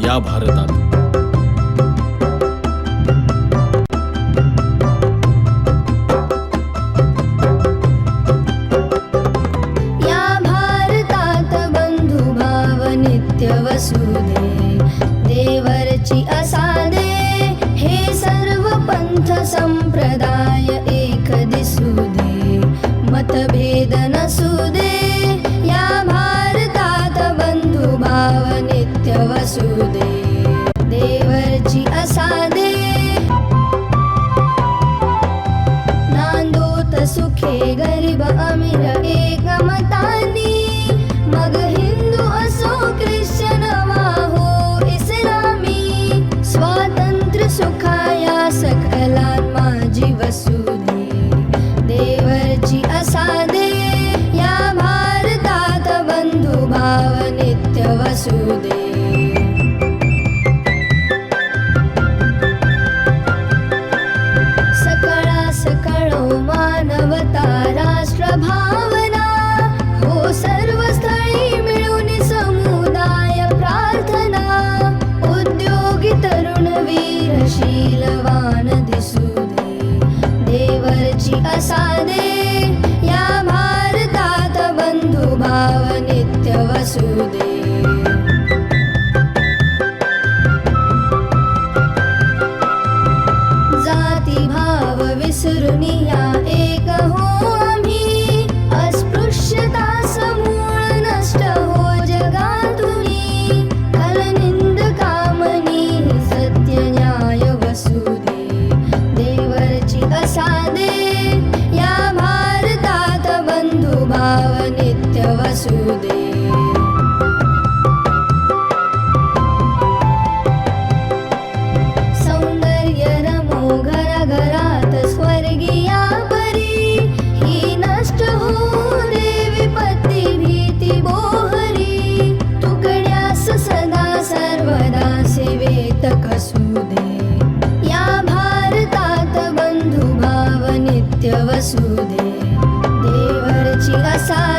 या भारतात. या भारतात बंधुभाव नित्य वसुदे, देवरची असादे हे सर्व पंथ संप्रदाय एक दिसू दे, मतभेद नसू दे. या भारतात बंधुभाव नित्य वसू दे, देवरची असादे. नांदोत सुखे गरीब अमीर एकमतानी, मग हिंदू असो ख्रिश्चन वा हो इस्लामी, स्वातंत्र्य सुखाया सकलान माझी वसू दे, देवरची असादे. या भारतात बंधुभाव नित्य वसू दे. सकळा सकळो मानवता राष्ट्र भावना, हो सर्व स्थळी मिळून समुदाय प्रार्थना. उद्योगी तरुण वीर शीलवान दिसू दे, देवरची असादे. या भारतात बंधुभाव नित्य वसू दे. जाती भाव विसरून या एक हो आम्ही, अस्पृश्यता समूळ नष्ट हो जगातुनी. कलनिंद कामनी सत्य न्याय वसू दे, देवरची असादे. या भारतात बंधुभाव नित्य वसू दे. सौंदर्य रमो घराघरात स्वर्गीया परी, ही नष्ट हो दे विपत्ती भीती बोहरी. तुकड्यास सदा सर्वदा सेवेत कसू दे, या भारतात बंधुभाव नित्य वसू दे, देवरची असा